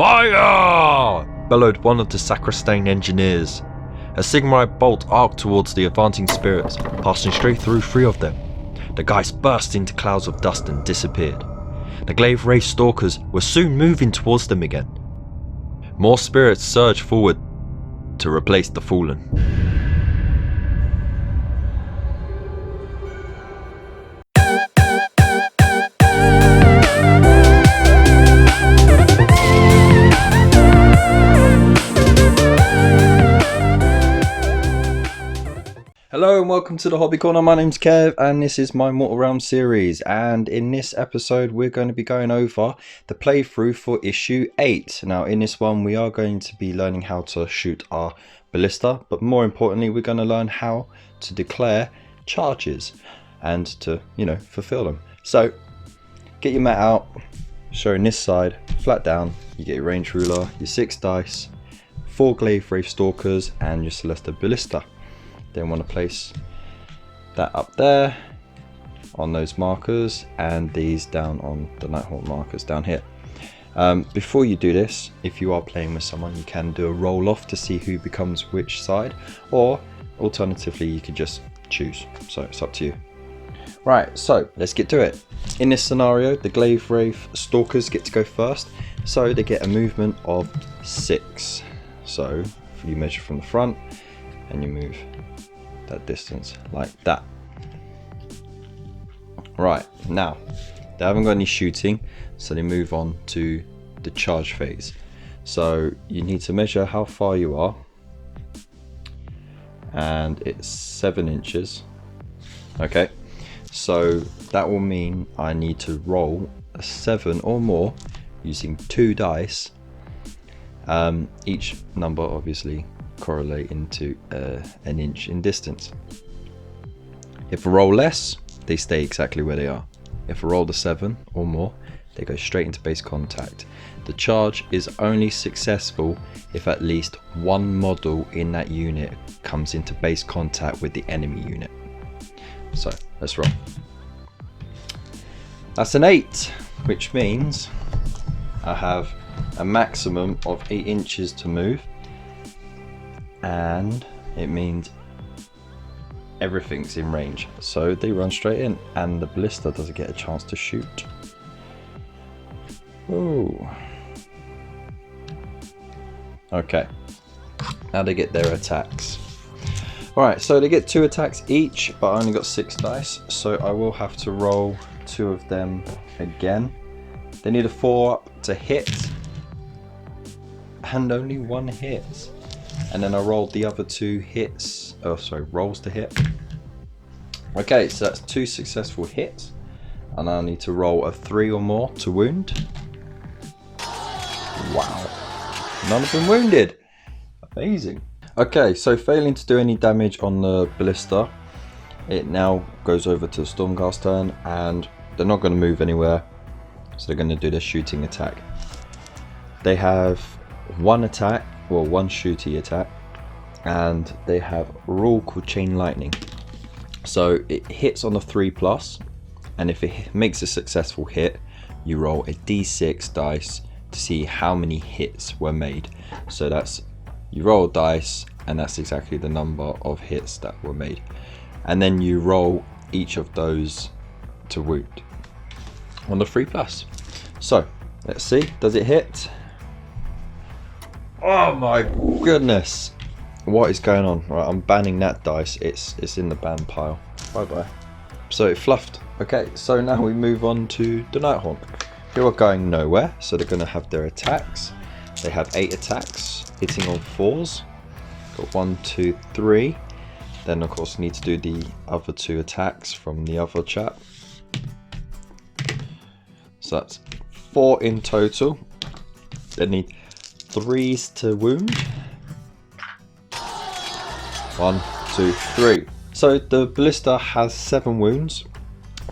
Fire! Bellowed one of the Sacristane engineers. A Sigmarite bolt arced towards the advancing spirits, passing straight through 3 of them. The geist burst into clouds of dust and disappeared. The glaive-wraith stalkers were soon moving towards them again. More spirits surged forward to replace the fallen. Hello and welcome to the Hobby Corner. My name's Kev and this is my Mortal Realms series, and in this episode we're going to be going over the playthrough for issue 8. Now in this one we are going to be learning how to shoot our ballista, but more importantly we're going to learn how to declare charges and to, fulfill them. So get your mat out, showing this side, flat down, you get your range ruler, your 6 dice, 4 glaive-wraith stalkers and your Celestar Ballista. Then want to place that up there on those markers and these down on the Nighthaunt markers down here. Before you do this, if you are playing with someone, you can do a roll off to see who becomes which side, or alternatively you can just choose, so it's up to you. Right, so let's get to it. In this scenario the glaive-wraith stalkers get to go first, so they get a movement of 6. So if you measure from the front and you move that distance like that. Right, now they haven't got any shooting, so they move on to the charge phase. So you need to measure how far you are, and it's 7 inches. Okay, so that will mean I need to roll a 7 or more using 2 dice, each number obviously correlating to an inch in distance. If I roll less, they stay exactly where they are. If I roll the 7 or more, they go straight into base contact. The charge is only successful if at least one model in that unit comes into base contact with the enemy unit. So let's roll. That's an 8, which means I have a maximum of 8 inches to move, and it means everything's in range, so they run straight in and the ballista doesn't get a chance to shoot. Ooh. Okay, now they get their attacks. Alright, so they get 2 attacks each, but I only got 6 dice, so I will have to roll 2 of them again. They need a 4 up to hit, and only 1 hit. And then I rolled the other 2 hits, rolls to hit. Okay, so that's 2 successful hits, and I need to roll a 3 or more to wound. Wow, none of them wounded. Amazing. Okay, so failing to do any damage on the ballista, it now goes over to Stormcast Turn, and they're not going to move anywhere, so they're going to do their shooting attack. They have 1 attack, well, 1 shooty attack, and they have a rule called Chain Lightning. So it hits on a 3+, and if it makes a successful hit, you roll a d6 dice to see how many hits were made. So that's, you roll dice, and that's exactly the number of hits that were made, and then you roll each of those to wound on the 3+. So let's see, does it hit? Oh my goodness, what is going on? Right, I'm banning that dice, it's in the ban pile. Bye bye. So it fluffed. Okay, so now we move on to the Nighthaunt. They are going nowhere, so they're going to have their attacks. They have 8 attacks, hitting on 4s. Got 1, 2, 3. Then of course need to do the other 2 attacks from the other chap. So that's 4 in total. They need 3s to wound. 1, 2, 3. So the ballista has 7 wounds.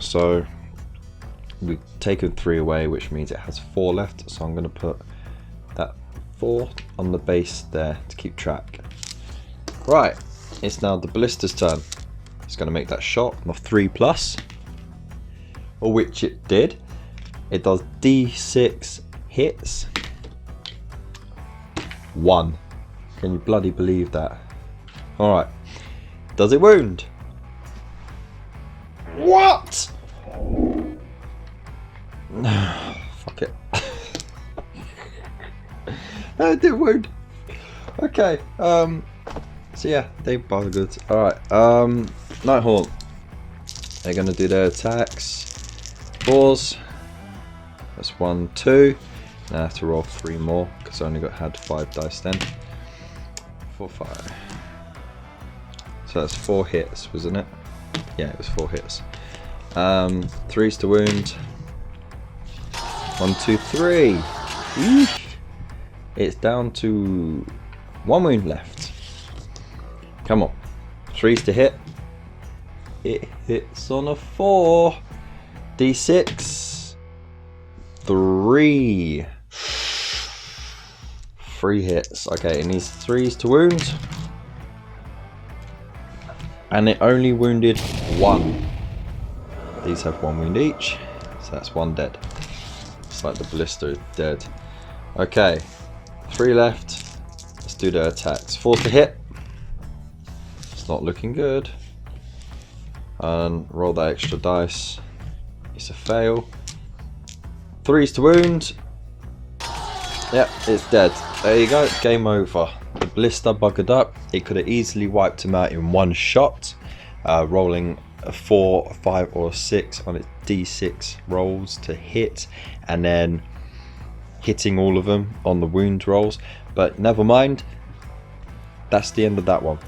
So we've taken 3 away, which means it has 4 left. So I'm going to put that 4 on the base there to keep track. Right, it's now the ballista's turn. It's going to make that shot of 3+, which it did. It does d6 hits 1. Can you bloody believe that? Alright. Does it wound? What? Fuck it. No, it didn't wound. Okay. So yeah, they buggered. Alright. Nighthaunt. They're gonna do their attacks. 4s. That's 1, 2. Now I have to roll 3 more because I only had 5 dice then. 4, 5. So that's 4 hits, wasn't it? Yeah, it was 4 hits. 3s to wound. 1, 2, 3. Eesh. It's down to 1 wound left. Come on. 3s to hit. It hits on a 4. D6. 3. 3 hits. Okay, it needs 3s to wound. And it only wounded 1. These have 1 wound each. So that's 1 dead. It's like the ballista is dead. Okay. 3 left. Let's do the attacks. 4 to hit. It's not looking good. And roll that extra dice. It's a fail. 3s to wound. Yep, it's dead. There you go, game over. The ballista buggered up. It could have easily wiped him out in 1 shot. Rolling a 4, a 5 or a 6 on its D6 rolls to hit. And then hitting all of them on the wound rolls. But never mind. That's the end of that one.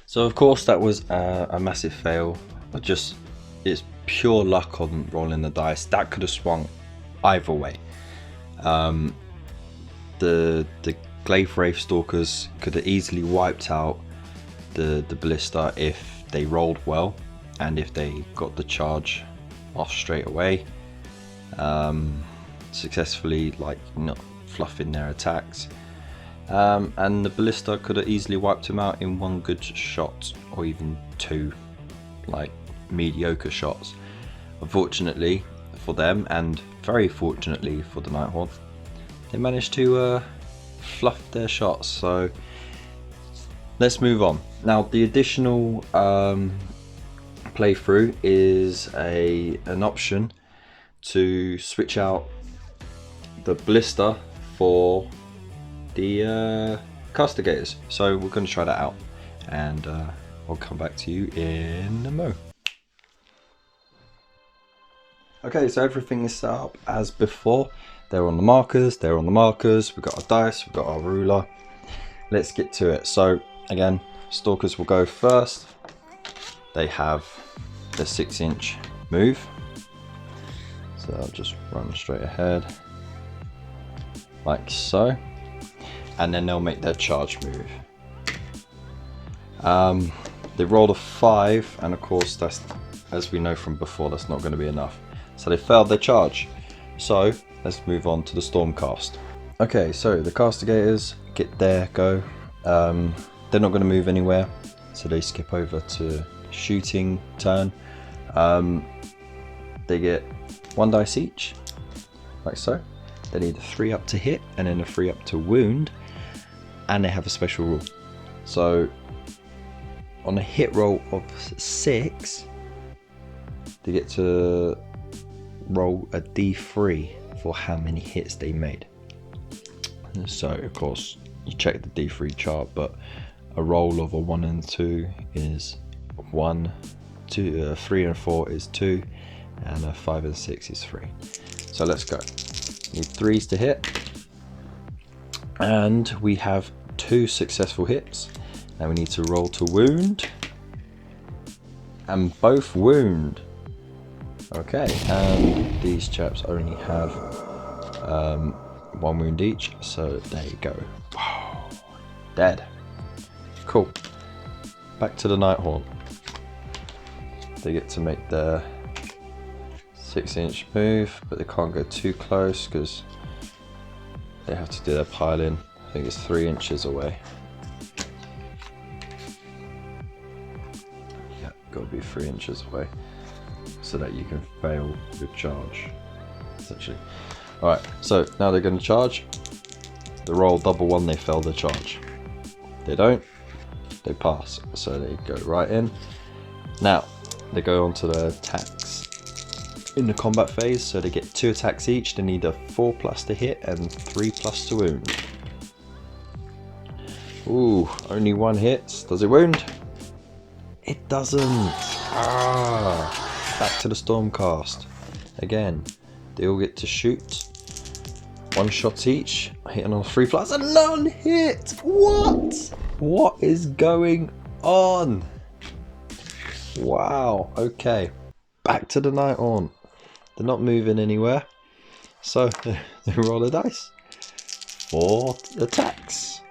So of course that was a massive fail. It's pure luck on rolling the dice. That could have swung either way. The gryph-hound stalkers could have easily wiped out the ballista if they rolled well and if they got the charge off straight away, successfully, like not fluffing their attacks. And the ballista could have easily wiped him out in 1 good shot, or even 2 like mediocre shots. Unfortunately for them, and very fortunately for the Nighthaunt, they managed to fluff their shots. So let's move on. Now the additional playthrough is an option to switch out the ballista for the castigators. So we're going to try that out, and I'll come back to you in a mo. Okay, so everything is set up as before. They're on the markers, we've got our dice, we've got our ruler. Let's get to it. So again, stalkers will go first. They have the 6-inch move. So I'll just run straight ahead, like so. And then they'll make their charge move. They rolled a 5, and of course that's, as we know from before, that's not going to be enough. So they failed their charge. So let's move on to the Stormcast. Okay, so the castigators get their go. They're not going to move anywhere, so they skip over to shooting turn. They get 1 dice each, like so. They need a 3 up to hit and then a 3 up to wound, and they have a special rule. So on a hit roll of 6, they get to roll a d3 for how many hits they made. So of course you check the d3 chart, but a roll of a 1 and 2 is 1, 2, 3 and 4 is 2, and a 5 and 6 is 3. So let's go. Need 3s to hit, and we have 2 successful hits. Now we need to roll to wound, and both wound. Okay, and these chaps only have 1 wound each, so there you go. Wow, dead. Cool. Back to the Nighthaunt. They get to make their 6-inch move, but they can't go too close because they have to do their pile-in. I think it's 3 inches away. Yeah, got to be 3 inches away so that you can fail your charge, essentially. Alright, so now they're going to charge. they roll double one, they fail the charge. They don't, they pass. So they go right in. Now, they go on to the attacks in the combat phase. So they get 2 attacks each. They need a 4+ to hit and 3+ to wound. Ooh, only 1 hits. Does it wound? It doesn't. Ah, back to the Stormcast. Again, they all get to shoot. 1 shot each, hitting on 3+ and none hit. What? What is going on? Wow. Okay, back to the Nighthaunt. They're not moving anywhere, so they roll the dice. 4 attacks.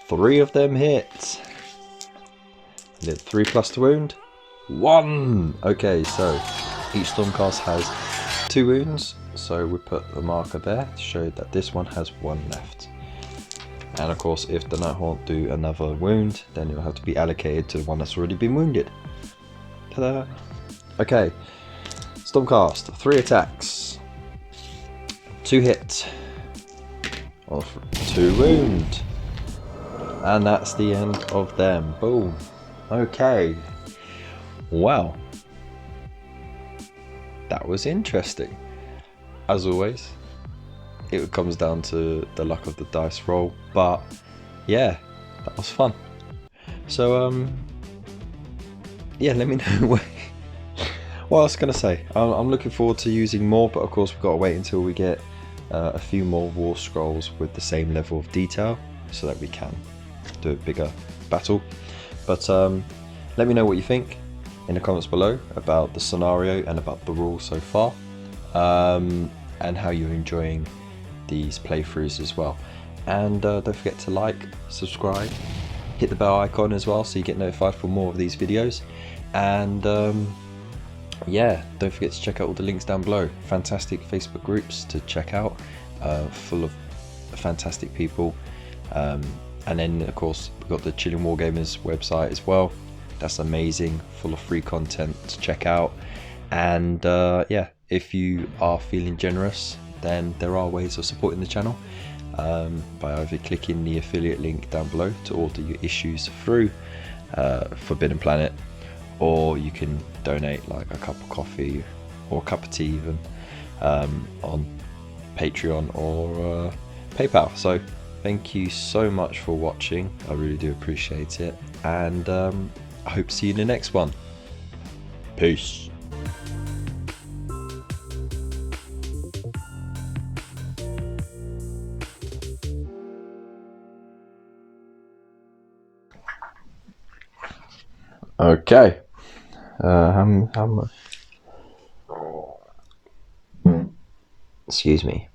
3 of them hit. Did 3+ to wound. 1. Okay, so each Stormcast has 2 wounds. So we put a marker there to show that this one has 1 left. And of course, if the Nighthaunt do another wound, then it will have to be allocated to the one that's already been wounded. Ta-da! Okay, Stormcast, 3 attacks, 2 hit, 2 wound, and that's the end of them. Boom. Okay. Wow. That was interesting. As always, it comes down to the luck of the dice roll, but yeah, that was fun. So yeah, let me know what else can I say. I'm looking forward to using more, but of course we've got to wait until we get a few more war scrolls with the same level of detail so that we can do a bigger battle. But let me know what you think in the comments below about the scenario and about the rules so far, and how you're enjoying these playthroughs as well. And don't forget to like, subscribe, hit the bell icon as well so you get notified for more of these videos. And yeah, don't forget to check out all the links down below. Fantastic Facebook groups to check out, full of fantastic people. And then of course we've got the Chilling Wargamers website as well. That's amazing, full of free content to check out. And yeah, if you are feeling generous, then there are ways of supporting the channel, by either clicking the affiliate link down below to order your issues through Forbidden Planet, or you can donate like a cup of coffee or a cup of tea even, on Patreon or PayPal. So thank you so much for watching, I really do appreciate it, and I hope to see you in the next one. Peace. Okay. How much? Excuse me.